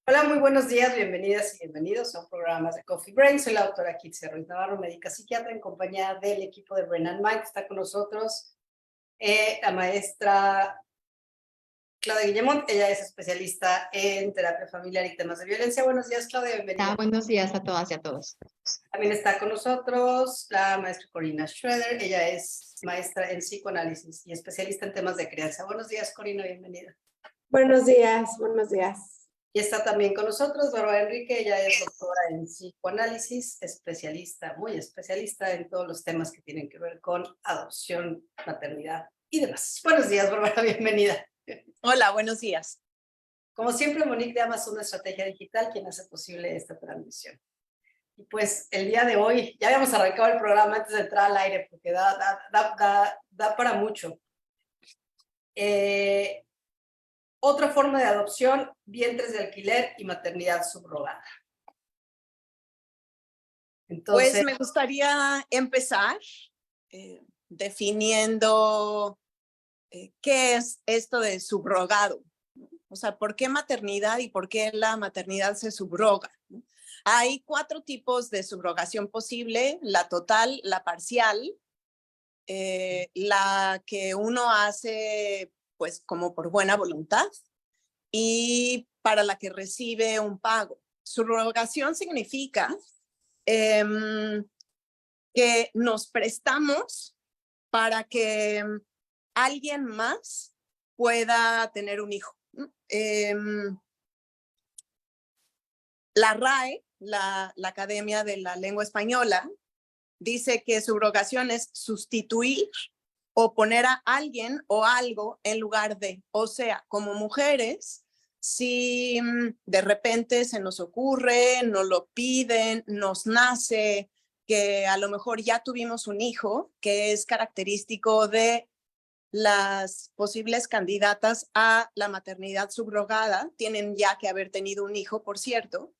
Hola, muy buenos días, bienvenidas y bienvenidos a un programa de Coffee Brain. Soy la doctora Kitsia Ruiz Navarro, médica psiquiatra, en compañía del equipo de Brain and Mind. Está con nosotros la maestra Claudia Guillemont. Ella es especialista en terapia familiar y temas de violencia. Buenos días, Claudia, bienvenida. Buenos días a todas y a todos. También está con nosotros la maestra Corina Schroeder. Ella es maestra en psicoanálisis y especialista en temas de crianza. Buenos días, Corina, bienvenida. Buenos días, buenos días. Y está también con nosotros Bárbara Enrique. Ella es doctora en psicoanálisis, especialista, muy especialista en todos los temas que tienen que ver con adopción, maternidad y demás. Buenos días, Bárbara, bienvenida. Hola, buenos días. Como siempre, Monique de Amazon Estrategia Digital, quien hace posible esta transmisión. Y pues el día de hoy, ya habíamos arrancado el programa antes de entrar al aire, porque da para mucho. Otra forma de adopción, vientres de alquiler y maternidad subrogada. Entonces, pues me gustaría empezar definiendo qué es esto de subrogado. O sea, ¿por qué maternidad y por qué la maternidad se subroga? Hay 4 tipos de subrogación posible: la total, la parcial, la que uno hace pues como por buena voluntad y para la que recibe un pago. Subrogación significa que nos prestamos para que alguien más pueda tener un hijo. La RAE, la Academia de la Lengua Española, dice que subrogación es sustituir o poner a alguien o algo en lugar de. O sea, como mujeres, si de repente se nos ocurre, nos lo piden, nos nace, que a lo mejor ya tuvimos un hijo, que es característico de las posibles candidatas a la maternidad subrogada, tienen ya que haber tenido un hijo, por cierto,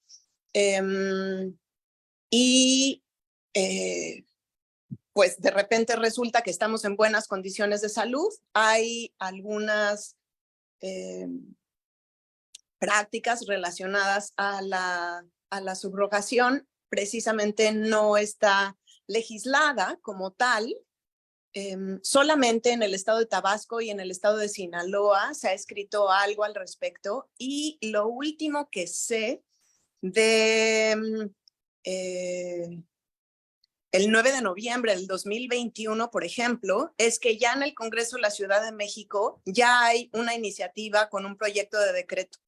pues de repente resulta que estamos en buenas condiciones de salud. Hay algunas prácticas relacionadas a la subrogación, precisamente no está legislada como tal. Solamente en el estado de Tabasco y en el estado de Sinaloa se ha escrito algo al respecto, y lo último que sé de el 9 de noviembre del 2021, por ejemplo, es que ya en el Congreso de la Ciudad de México ya hay una iniciativa con un proyecto de decreto,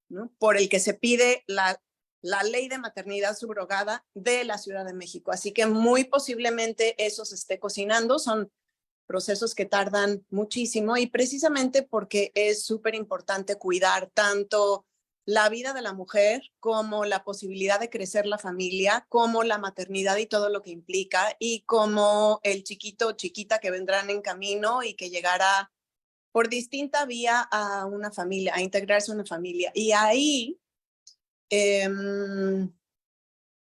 ¿no?, por el que se pide la ley de maternidad subrogada de la Ciudad de México. Así que muy posiblemente eso se esté cocinando. Son procesos que tardan muchísimo, y precisamente porque es súper importante cuidar tanto la vida de la mujer como la posibilidad de crecer la familia, como la maternidad y todo lo que implica, y como el chiquito o chiquita que vendrán en camino y que llegará por distinta vía a una familia, a integrarse a una familia. Y ahí,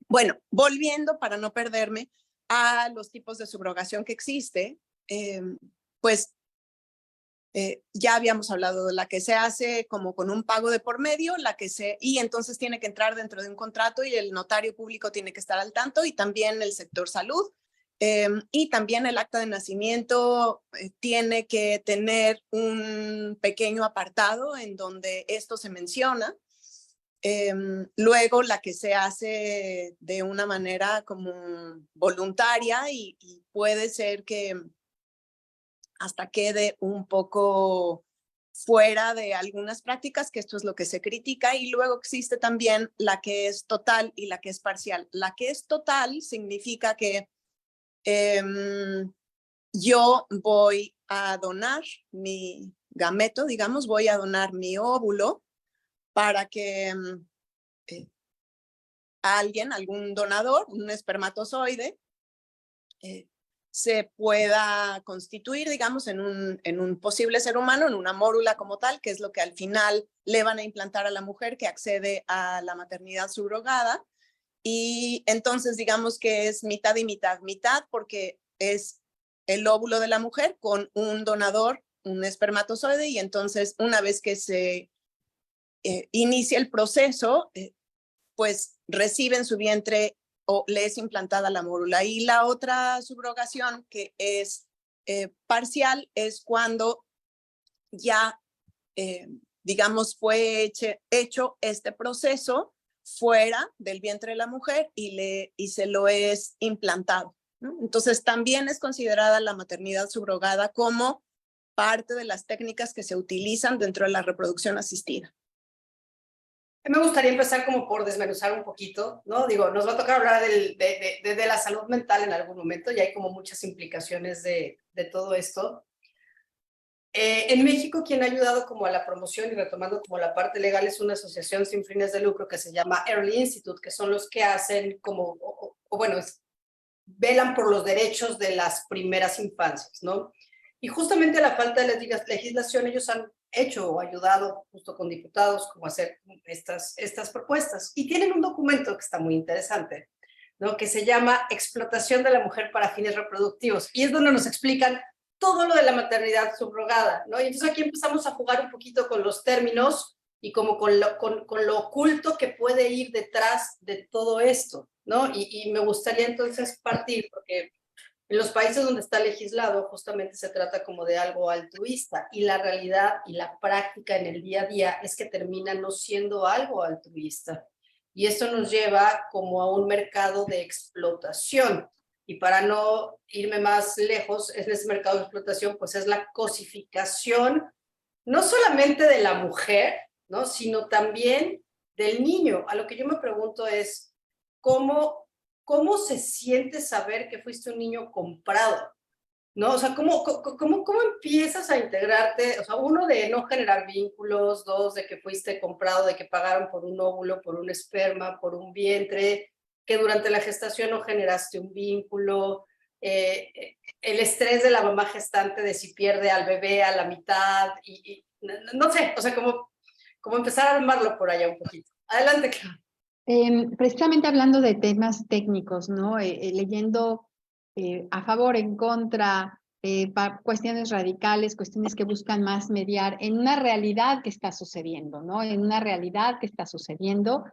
bueno, volviendo para no perderme a los tipos de subrogación que existe, pues ya habíamos hablado de la que se hace como con un pago de por medio, y entonces tiene que entrar dentro de un contrato y el notario público tiene que estar al tanto, y también el sector salud, y también el acta de nacimiento tiene que tener un pequeño apartado en donde esto se menciona. Luego la que se hace de una manera como voluntaria, y puede ser que hasta quede un poco fuera de algunas prácticas, que esto es lo que se critica. Y luego existe también la que es total y la que es parcial. La que es total significa que yo voy a donar mi gameto, digamos, voy a donar mi óvulo para que alguien, algún donador, un espermatozoide, se pueda constituir, digamos, en un posible ser humano, en una mórula como tal, que es lo que al final le van a implantar a la mujer que accede a la maternidad subrogada. Y entonces digamos que es mitad y mitad, mitad porque es el óvulo de la mujer con un donador, un espermatozoide, y entonces una vez que se inicia el proceso, pues recibe en su vientre o le es implantada la mórula. Y la otra subrogación, que es parcial, es cuando ya, digamos, fue hecho este proceso fuera del vientre de la mujer y se lo es implantado, ¿no? Entonces, también es considerada la maternidad subrogada como parte de las técnicas que se utilizan dentro de la reproducción asistida. Me gustaría empezar como por desmenuzar un poquito, ¿no? Digo, nos va a tocar hablar de la salud mental en algún momento, y hay como muchas implicaciones de todo esto. En México, quien ha ayudado como a la promoción y retomando como la parte legal es una asociación sin fines de lucro que se llama Early Institute, que son los que hacen como, bueno, velan por los derechos de las primeras infancias, ¿no? Y justamente a la falta de legislación, ellos han hecho o ayudado justo con diputados como a hacer estas propuestas. Y tienen un documento que está muy interesante, ¿no? Que se llama Explotación de la Mujer para Fines Reproductivos. Y es donde nos explican todo lo de la maternidad subrogada, ¿no? Y entonces aquí empezamos a jugar un poquito con los términos y como con lo oculto que puede ir detrás de todo esto, ¿no? Y me gustaría entonces partir, porque en los países donde está legislado justamente se trata como de algo altruista, y la realidad y la práctica en el día a día es que termina no siendo algo altruista. Y esto nos lleva como a un mercado de explotación. Y para no irme más lejos, en ese mercado de explotación, pues es la cosificación, no solamente de la mujer, ¿no? Sino también del niño. A lo que yo me pregunto es, ¿cómo se siente saber que fuiste un niño comprado? ¿No? O sea, ¿cómo empiezas a integrarte? O sea, uno, de no generar vínculos; dos, de que fuiste comprado, de que pagaron por un óvulo, por un esperma, por un vientre, que durante la gestación no generaste un vínculo, el estrés de la mamá gestante de si pierde al bebé a la mitad, no sé, o sea, como empezar a armarlo por allá un poquito. Adelante, Clara. Precisamente hablando de temas técnicos, ¿no? Leyendo a favor, en contra, cuestiones radicales, cuestiones que buscan más mediar en una realidad que está sucediendo, ¿no? En una realidad que está sucediendo.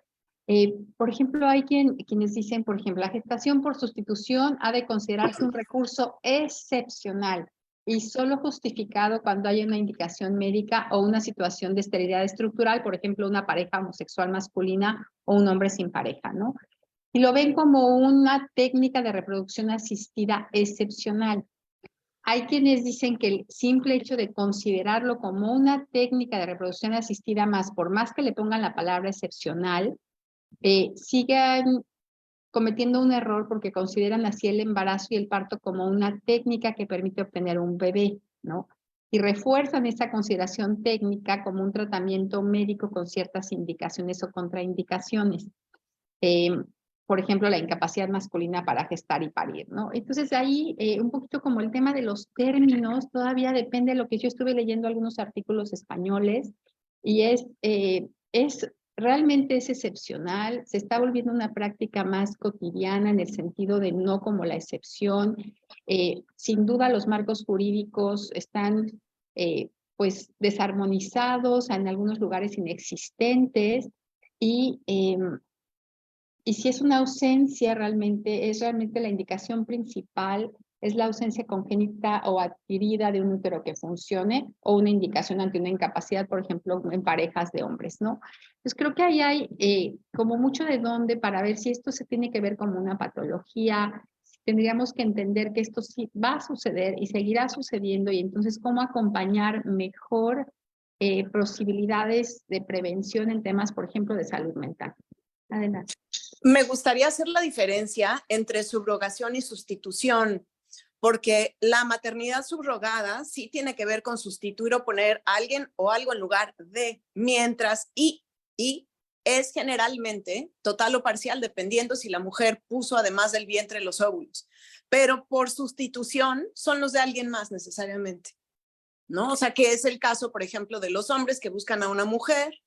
Por ejemplo, hay quienes dicen, por ejemplo, la gestación por sustitución ha de considerarse un recurso excepcional y solo justificado cuando haya una indicación médica o una situación de esterilidad estructural, por ejemplo, una pareja homosexual masculina o un hombre sin pareja, ¿no? Y lo ven como una técnica de reproducción asistida excepcional. Hay quienes dicen que el simple hecho de considerarlo como una técnica de reproducción asistida más, por más que le pongan la palabra excepcional, sigan cometiendo un error porque consideran así el embarazo y el parto como una técnica que permite obtener un bebé, ¿no? Y refuerzan esa consideración técnica como un tratamiento médico con ciertas indicaciones o contraindicaciones. Por ejemplo, la incapacidad masculina para gestar y parir, ¿no? Entonces ahí un poquito como el tema de los términos todavía depende de lo que yo estuve leyendo algunos artículos españoles, y realmente es excepcional, se está volviendo una práctica más cotidiana en el sentido de no como la excepción. Sin duda los marcos jurídicos están pues desarmonizados, en algunos lugares inexistentes, y si es una ausencia realmente, es realmente la indicación principal, es la ausencia congénita o adquirida de un útero que funcione, o una indicación ante una incapacidad, por ejemplo, en parejas de hombres, ¿no? Entonces creo que ahí hay como mucho de dónde para ver si esto se tiene que ver como una patología. Tendríamos que entender que esto sí va a suceder y seguirá sucediendo, y entonces cómo acompañar mejor posibilidades de prevención en temas, por ejemplo, de salud mental. Adelante. Me gustaría hacer la diferencia entre subrogación y sustitución, porque la maternidad subrogada sí tiene que ver con sustituir o poner a alguien o algo en lugar de, mientras y es generalmente total o parcial, dependiendo si la mujer puso además del vientre los óvulos. Pero por sustitución son los de alguien más necesariamente, ¿no? O sea, que es el caso, por ejemplo, de los hombres que buscan a una mujer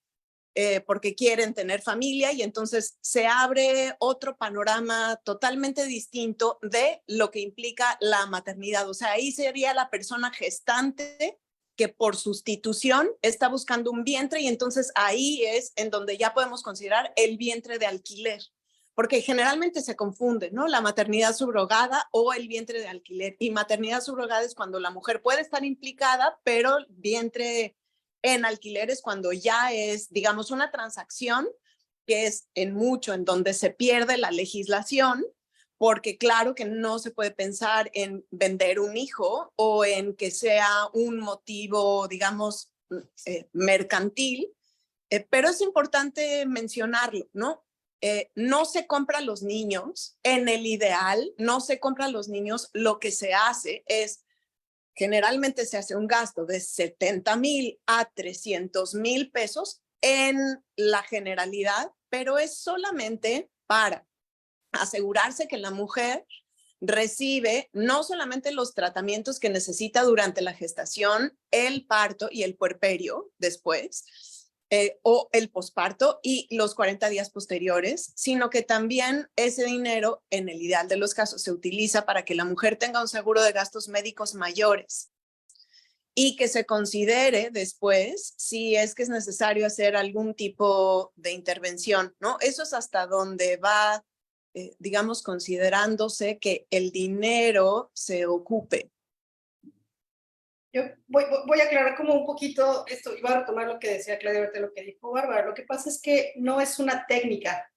porque quieren tener familia, y entonces se abre otro panorama totalmente distinto de lo que implica la maternidad. O sea, ahí sería la persona gestante que por sustitución está buscando un vientre y entonces ahí es en donde ya podemos considerar el vientre de alquiler, porque generalmente se confunde, ¿no? La maternidad subrogada o el vientre de alquiler. Y maternidad subrogada es cuando la mujer puede estar implicada, pero vientre en alquiler es cuando ya es, digamos, una transacción que es en mucho en donde se pierde la legislación, porque claro que no se puede pensar en vender un hijo o en que sea un motivo, digamos, mercantil, pero es importante mencionarlo, ¿no? No se compra a los niños, en el ideal, no se compra a los niños, lo que se hace es, generalmente se hace un gasto de 70,000 a 300,000 pesos en la generalidad, pero es solamente para asegurarse que la mujer recibe no solamente los tratamientos que necesita durante la gestación, el parto y el puerperio después, o el posparto y los 40 días posteriores, sino que también ese dinero, en el ideal de los casos, se utiliza para que la mujer tenga un seguro de gastos médicos mayores y que se considere después si es que es necesario hacer algún tipo de intervención, ¿no? Eso es hasta donde va, digamos, considerándose que el dinero se ocupe. Yo voy a aclarar como un poquito esto, y voy a retomar lo que decía Claudia, ahorita lo que dijo Bárbara. Lo que pasa es que no es una técnica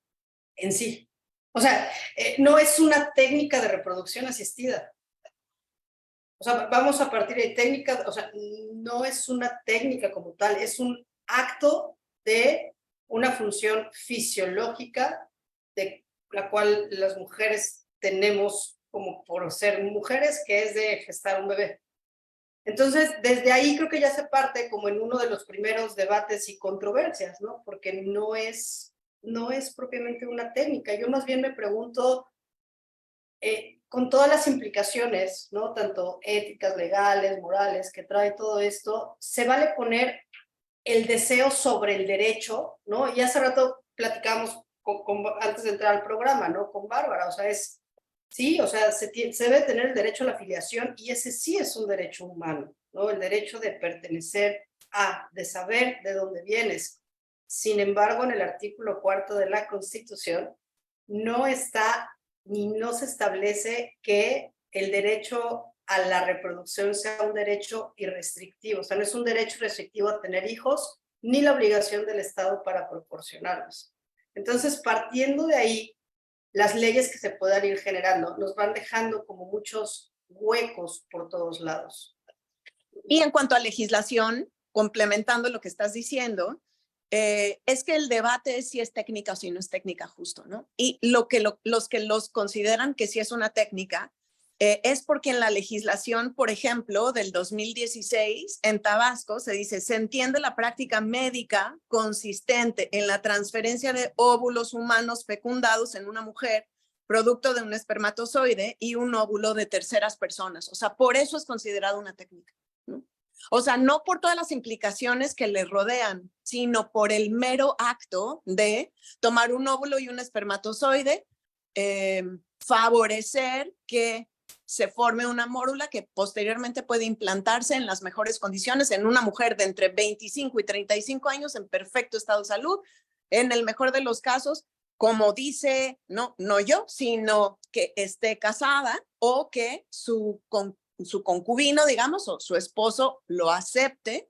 en sí. O sea, no es una técnica de reproducción asistida. O sea, vamos a partir de técnica, o sea, no es una técnica como tal, es un acto de una función fisiológica de la cual las mujeres tenemos como por ser mujeres, que es de gestar un bebé. Entonces, desde ahí creo que ya se parte como en uno de los primeros debates y controversias, ¿no? Porque no es propiamente una técnica. Yo más bien me pregunto, con todas las implicaciones, ¿no? Tanto éticas, legales, morales, que trae todo esto, ¿se vale poner el deseo sobre el derecho, ¿no? Y hace rato platicamos antes de entrar al programa, ¿no? Con Bárbara, o sea, sí, o sea, se debe tener el derecho a la filiación y ese sí es un derecho humano, ¿no? El derecho de pertenecer de saber de dónde vienes. Sin embargo, en el artículo 4 de la Constitución no está ni no se establece que el derecho a la reproducción sea un derecho irrestrictivo, o sea, no es un derecho restrictivo a tener hijos, ni la obligación del Estado para proporcionarlos. Entonces, partiendo de ahí, las leyes que se puedan ir generando nos van dejando como muchos huecos por todos lados. Y en cuanto a legislación, complementando lo que estás diciendo, es que el debate es si es técnica o si no es técnica justo, ¿no? Y los que los consideran que sí es una técnica, es porque en la legislación, por ejemplo, del 2016, en Tabasco, se dice, se entiende la práctica médica consistente en la transferencia de óvulos humanos fecundados en una mujer, producto de un espermatozoide y un óvulo de terceras personas. O sea, por eso es considerado una técnica, ¿no? O sea, no por todas las implicaciones que le rodean, sino por el mero acto de tomar un óvulo y un espermatozoide, favorecer que se forme una mórula que posteriormente puede implantarse en las mejores condiciones en una mujer de entre 25 y 35 años en perfecto estado de salud, en el mejor de los casos, como dice, no yo, sino que esté casada o que su concubino, digamos, o su esposo lo acepte,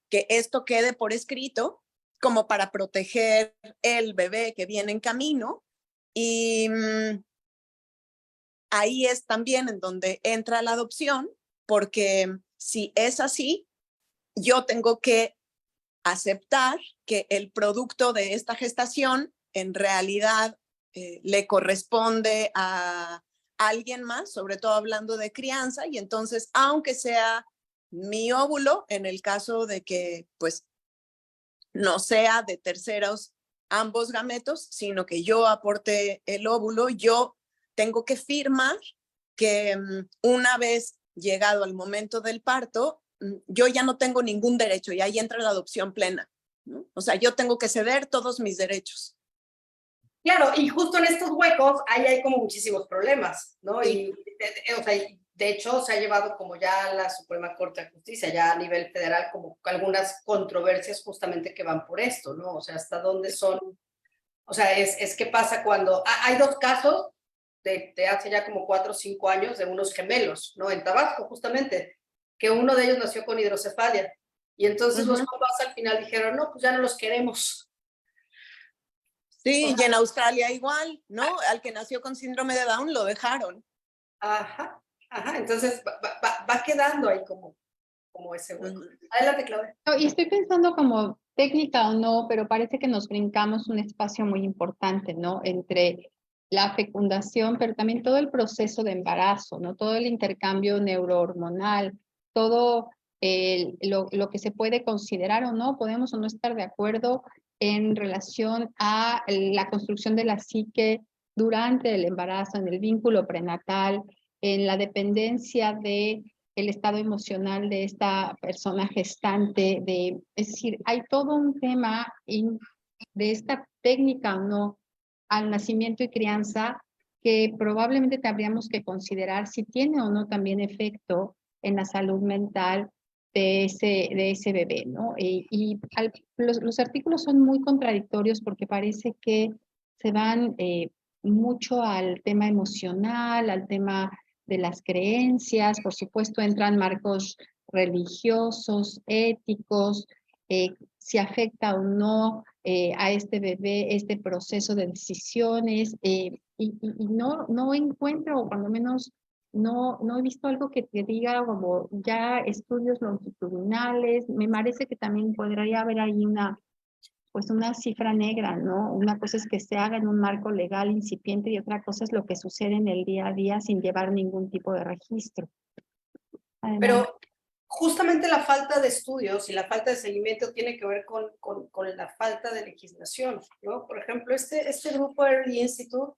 que esto quede por escrito, como para proteger el bebé que viene en camino. Y ahí es también en donde entra la adopción, porque si es así, yo tengo que aceptar que el producto de esta gestación en realidad le corresponde a alguien más, sobre todo hablando de crianza, y entonces, aunque sea mi óvulo, en el caso de que pues no sea de terceros ambos gametos, sino que yo aporte el óvulo, yo tengo que firmar que una vez llegado al momento del parto, yo ya no tengo ningún derecho y ahí entra la adopción plena, ¿no? O sea, yo tengo que ceder todos mis derechos. Claro, y justo en estos huecos ahí hay como muchísimos problemas, ¿no? Sí. O sea, de hecho, se ha llevado como ya a la Suprema Corte de Justicia, ya a nivel federal, como algunas controversias justamente que van por esto, ¿no? O sea, hasta dónde son, o sea, es qué pasa cuando, hay dos casos de hace ya como 4 o 5 años de unos gemelos, ¿no? En Tabasco, justamente, que uno de ellos nació con hidrocefalia. Y entonces los papás al final dijeron, no, pues ya no los queremos. Sí, y en Australia igual, ¿no? Al que nació con síndrome de Down lo dejaron. Ajá, ajá, entonces va quedando ahí como ese hueco. Adelante, Claudia. No, y estoy pensando como técnica o no, pero parece que nos brincamos un espacio muy importante, ¿no? Entre la fecundación, pero también todo el proceso de embarazo, ¿no? Todo el intercambio neurohormonal, todo lo que se puede considerar o no, podemos o no estar de acuerdo en relación a la construcción de la psique durante el embarazo, en el vínculo prenatal, en la dependencia de el estado emocional de esta persona gestante, es decir, hay todo un tema de esta técnica o no al nacimiento y crianza que probablemente tendríamos que considerar si tiene o no también efecto en la salud mental de ese bebé, ¿no? Los artículos son muy contradictorios porque parece que se van mucho al tema emocional, al tema de las creencias, por supuesto entran marcos religiosos, éticos, si afecta o no a este bebé este proceso de decisiones, y no encuentro, o cuando menos no he visto algo que te diga como ya estudios longitudinales, me parece que también podría haber ahí pues una cifra negra, ¿no? Una cosa es que se haga en un marco legal incipiente y otra cosa es lo que sucede en el día a día sin llevar ningún tipo de registro. Adelante. Pero justamente la falta de estudios y la falta de seguimiento tiene que ver con la falta de legislación, ¿no? Por ejemplo, este grupo Early Institute,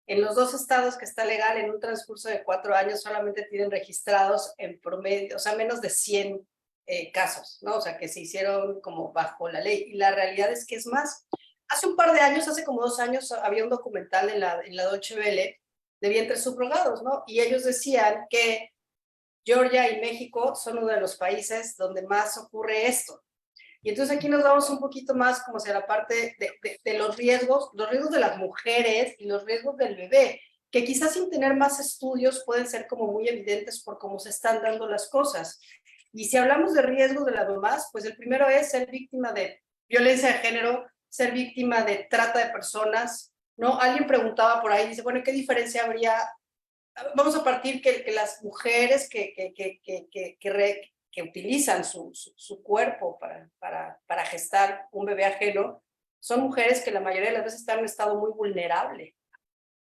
en los 2 estados que está legal, en un transcurso de 4 años, solamente tienen registrados en promedio, o sea, menos de 100 casos, ¿no? O sea, que se hicieron como bajo la ley. Y la realidad es que es más. Hace un par de años, hace como 2 años, había un documental en la Deutsche Welle de vientres subrogados, ¿no? Y ellos decían que Georgia y México son uno de los países donde más ocurre esto. Y entonces aquí nos vamos un poquito más como hacia la parte de los riesgos de las mujeres y los riesgos del bebé, que quizás sin tener más estudios pueden ser como muy evidentes por cómo se están dando las cosas. Y si hablamos de riesgos de las mamás, pues el primero es ser víctima de violencia de género, ser víctima de trata de personas, ¿no? Alguien preguntaba por ahí, dice, bueno, ¿qué diferencia habría? Vamos a partir que las mujeres que utilizan su cuerpo para gestar un bebé ajeno son mujeres que la mayoría de las veces están en un estado muy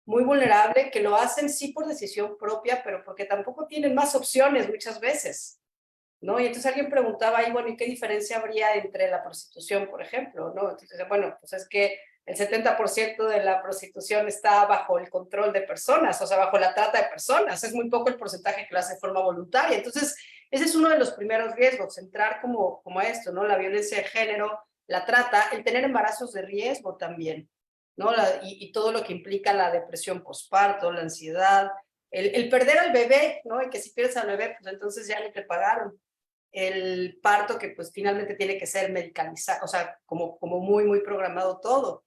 vulnerable, que lo hacen sí por decisión propia, pero porque tampoco tienen más opciones muchas veces, ¿no? Y entonces alguien preguntaba ahí, bueno, ¿y qué diferencia habría entre la prostitución, por ejemplo, ¿no? Entonces, bueno, pues es que el 70% de la prostitución está bajo el control de personas, o sea, bajo la trata de personas. Es muy poco el porcentaje que lo hace de forma voluntaria. Entonces, ese es uno de los primeros riesgos, entrar como esto, ¿no? La violencia de género, la trata, el tener embarazos de riesgo también, ¿no? Y todo lo que implica la depresión postparto, la ansiedad, el perder al bebé, ¿no? Y que si pierdes al bebé, pues entonces ya no te pagaron. El parto que pues finalmente tiene que ser medicalizado, o sea, como muy, muy programado todo.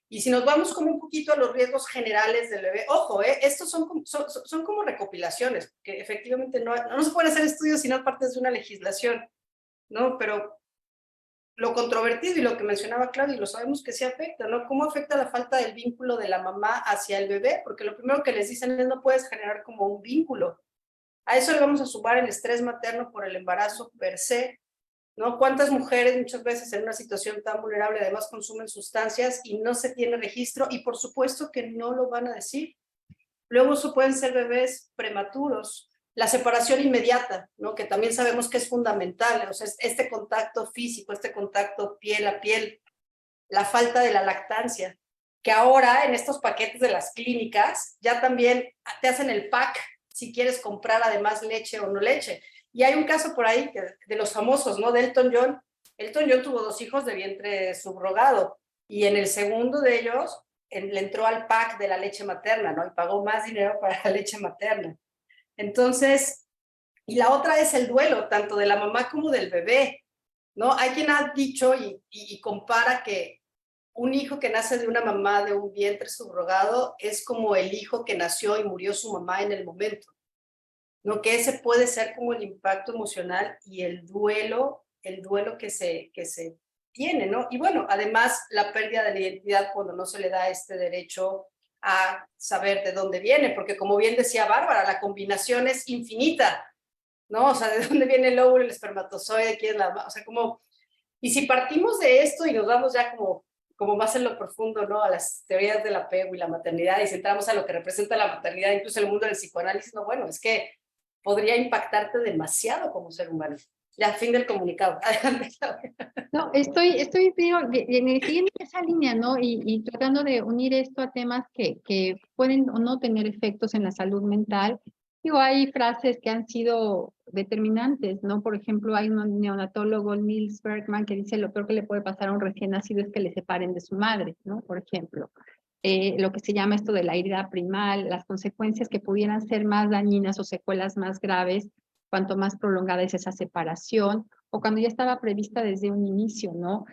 Y si nos vamos como un poquito a los riesgos generales del bebé, ojo, estos son como recopilaciones, que efectivamente no se pueden hacer estudios si no partes de una legislación, ¿no? Pero lo controvertido y lo que mencionaba Claudia, y lo sabemos que sí afecta, ¿no? ¿Cómo afecta la falta del vínculo de la mamá hacia el bebé? Porque lo primero que les dicen es no puedes generar como un vínculo. A eso le vamos a sumar el estrés materno por el embarazo per se, ¿no? ¿Cuántas mujeres muchas veces en una situación tan vulnerable además consumen sustancias y no se tiene registro? Y por supuesto que no lo van a decir. Luego eso pueden ser bebés prematuros. La separación inmediata, ¿no? Que también sabemos que es fundamental, o sea, este contacto físico, este contacto piel a piel, la falta de la lactancia, que ahora en estos paquetes de las clínicas ya también te hacen el pack si quieres comprar además leche o no leche. Y hay un caso por ahí de los famosos, ¿no? De Elton John. Elton John tuvo 2 hijos de vientre subrogado y en el segundo de ellos le entró al pack de la leche materna, ¿no? Y pagó más dinero para la leche materna. Entonces, y la otra es el duelo, tanto de la mamá como del bebé, ¿no? Hay quien ha dicho y compara que un hijo que nace de una mamá de un vientre subrogado es como el hijo que nació y murió su mamá en el momento, ¿no? Que ese puede ser como el impacto emocional y el duelo que se tiene, ¿no? Y bueno, además la pérdida de la identidad cuando no se le da este derecho a saber de dónde viene, porque como bien decía Bárbara, la combinación es infinita, ¿no? O sea, de dónde viene el óvulo, el espermatozoide, quién es la, o sea, como, y si partimos de esto y nos vamos ya como más en lo profundo, ¿no? A las teorías del apego y la maternidad y centramos a lo que representa la maternidad, incluso el mundo del psicoanálisis, no, bueno, es que podría impactarte demasiado como ser humano. Ya, fin del comunicado. No, digo, siguiendo esa línea, ¿no? Y tratando de unir esto a temas que pueden o no tener efectos en la salud mental. Digo, hay frases que han sido determinantes, ¿no? Por ejemplo, hay un neonatólogo, Niels Bergman, que dice lo peor que le puede pasar a un recién nacido es que le separen de su madre, ¿no? Por ejemplo. Lo que se llama esto de la herida primal, las consecuencias que pudieran ser más dañinas o secuelas más graves, cuanto más prolongada es esa separación, o cuando ya estaba prevista desde un inicio, ¿no?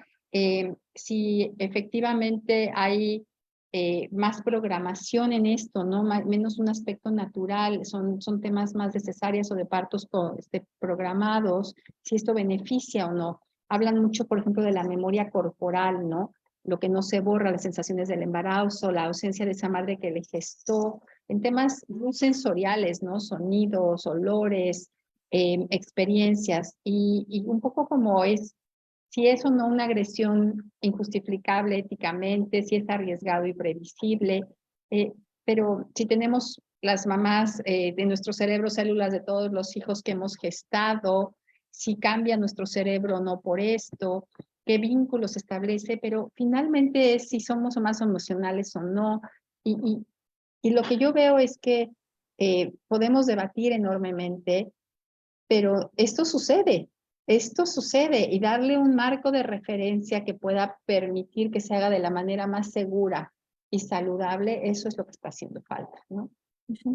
Si efectivamente hay más programación en esto, ¿no? Menos un aspecto natural, son temas más de cesáreas o de partos programados, si esto beneficia o no. Hablan mucho, por ejemplo, de la memoria corporal, ¿no? Lo que no se borra, las sensaciones del embarazo, la ausencia de esa madre que le gestó, en temas muy sensoriales, ¿no? Sonidos, olores, experiencias, y un poco como es, si es o no una agresión injustificable éticamente, si es arriesgado y previsible, pero si tenemos las mamás de nuestro cerebro, células de todos los hijos que hemos gestado, si cambia nuestro cerebro o no por esto, qué vínculos se establece, pero finalmente es si somos más emocionales o no. Y lo que yo veo es que podemos debatir enormemente, pero esto sucede y darle un marco de referencia que pueda permitir que se haga de la manera más segura y saludable, eso es lo que está haciendo falta, ¿no?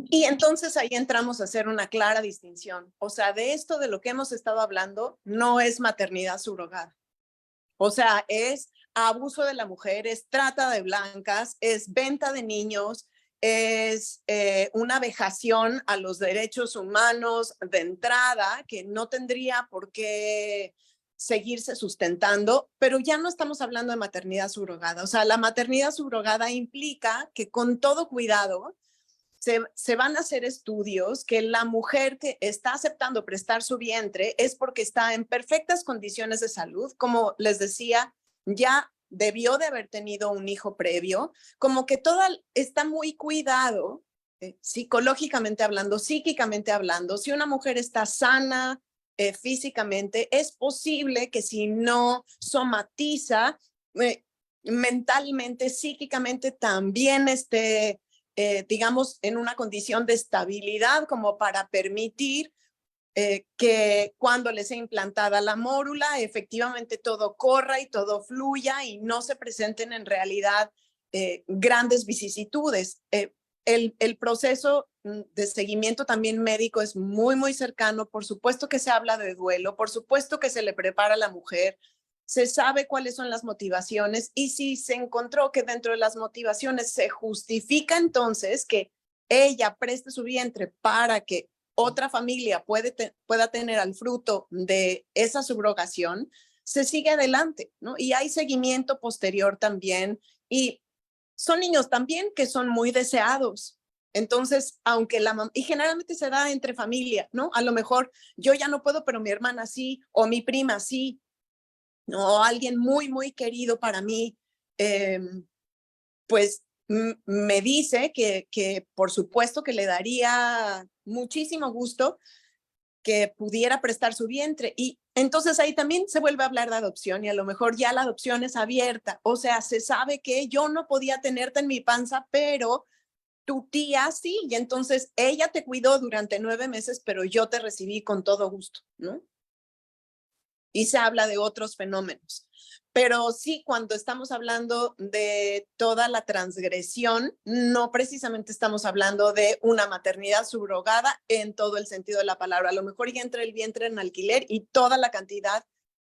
Y entonces ahí entramos a hacer una clara distinción. O sea, de esto de lo que hemos estado hablando no es maternidad subrogada. O sea, es abuso de la mujer, es trata de blancas, es venta de niños, es una vejación a los derechos humanos de entrada que no tendría por qué seguirse sustentando, pero ya no estamos hablando de maternidad subrogada. O sea, la maternidad subrogada implica que con todo cuidado se van a hacer estudios que la mujer que está aceptando prestar su vientre es porque está en perfectas condiciones de salud, como les decía, ya debió de haber tenido un hijo previo, como que todo está muy cuidado, psicológicamente hablando, psíquicamente hablando. Si una mujer está sana físicamente, es posible que si no somatiza mentalmente, psíquicamente, también esté digamos, en una condición de estabilidad como para permitir que cuando les sea implantada la mórula, efectivamente todo corra y todo fluya y no se presenten en realidad grandes vicisitudes. El proceso de seguimiento también médico es muy, muy cercano. Por supuesto que se habla de duelo, por supuesto que se le prepara a la mujer, se sabe cuáles son las motivaciones y si se encontró que dentro de las motivaciones se justifica entonces que ella preste su vientre para que otra familia pueda tener al fruto de esa subrogación, se sigue adelante, ¿no? Y hay seguimiento posterior también y son niños también que son muy deseados. Entonces, aunque la mamá, y generalmente se da entre familia, ¿no? A lo mejor yo ya no puedo, pero mi hermana sí, o mi prima sí, o alguien muy, muy querido para mí, pues me dice que por supuesto que le daría muchísimo gusto que pudiera prestar su vientre. Y entonces ahí también se vuelve a hablar de adopción y a lo mejor ya la adopción es abierta. O sea, se sabe que yo no podía tenerte en mi panza, pero tu tía sí. Y entonces ella te cuidó durante 9 meses, pero yo te recibí con todo gusto, ¿no? y se habla de otros fenómenos. Pero sí, cuando estamos hablando de toda la transgresión, no precisamente estamos hablando de una maternidad subrogada en todo el sentido de la palabra. A lo mejor ya entra el vientre en alquiler y toda la cantidad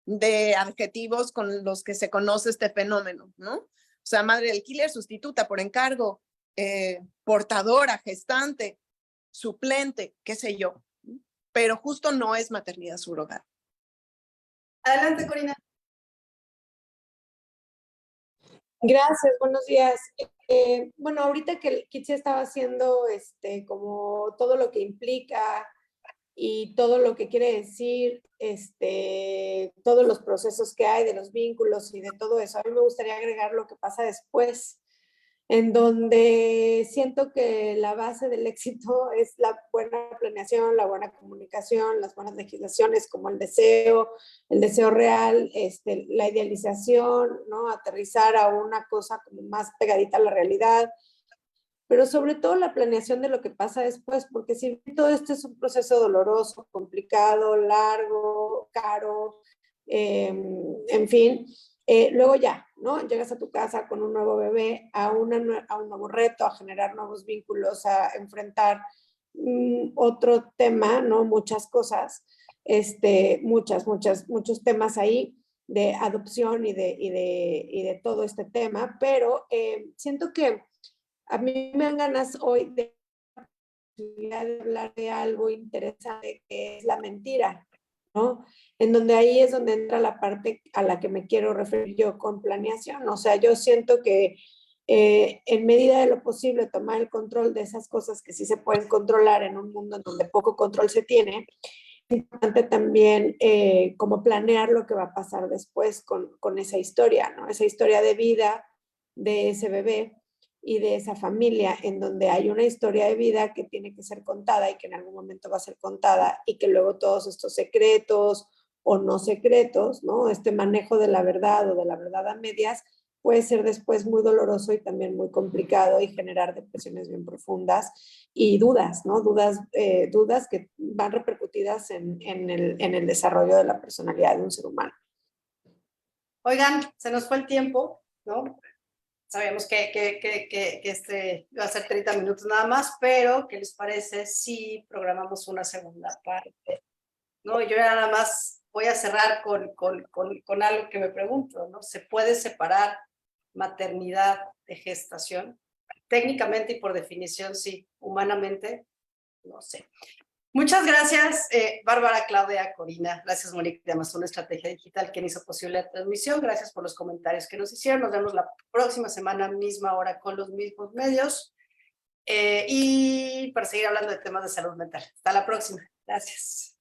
de adjetivos con los que se conoce este fenómeno, ¿no? O sea, madre de alquiler, sustituta por encargo, portadora, gestante, suplente, qué sé yo. Pero justo no es maternidad subrogada. Adelante, Corina. Gracias, buenos días. Bueno, ahorita que Kitsi estaba haciendo como todo lo que implica y todo lo que quiere decir, todos los procesos que hay de los vínculos y de todo eso, a mí me gustaría agregar lo que pasa después, en donde siento que la base del éxito es la buena planeación, la buena comunicación, las buenas legislaciones como el deseo real, la idealización, ¿no? Aterrizar a una cosa como más pegadita a la realidad, pero sobre todo la planeación de lo que pasa después, porque si todo esto es un proceso doloroso, complicado, largo, caro, en fin, luego ya, ¿no? Llegas a tu casa con un nuevo bebé, a un nuevo reto, a generar nuevos vínculos, a enfrentar otro tema, ¿no? Muchas cosas, muchos temas ahí de adopción y de todo este tema, pero siento que a mí me dan ganas hoy de hablar de algo interesante que es la mentira, ¿no? En donde ahí es donde entra la parte a la que me quiero referir yo con planeación. O sea, yo siento que en medida de lo posible tomar el control de esas cosas que sí se pueden controlar en un mundo en donde poco control se tiene, es importante también como planear lo que va a pasar después con esa historia, ¿no? Esa historia de vida de ese bebé y de esa familia, en donde hay una historia de vida que tiene que ser contada y que en algún momento va a ser contada, y que luego todos estos secretos o no secretos, ¿no? Este manejo de la verdad o de la verdad a medias puede ser después muy doloroso y también muy complicado y generar depresiones bien profundas y dudas, ¿no? Dudas que van repercutidas en el desarrollo de la personalidad de un ser humano. Oigan, se nos fue el tiempo, ¿no? Sabíamos que iba a ser 30 minutos nada más, pero ¿qué les parece si programamos una segunda parte? ¿No? Yo nada más voy a cerrar con algo que me pregunto, ¿no? ¿Se puede separar maternidad de gestación? Técnicamente y por definición sí, humanamente, no sé. Muchas gracias, Bárbara, Claudia, Corina. Gracias, Mónica de Amazon Estrategia Digital, quien hizo posible la transmisión. Gracias por los comentarios que nos hicieron. Nos vemos la próxima semana, misma hora, con los mismos medios. Y para seguir hablando de temas de salud mental. Hasta la próxima. Gracias.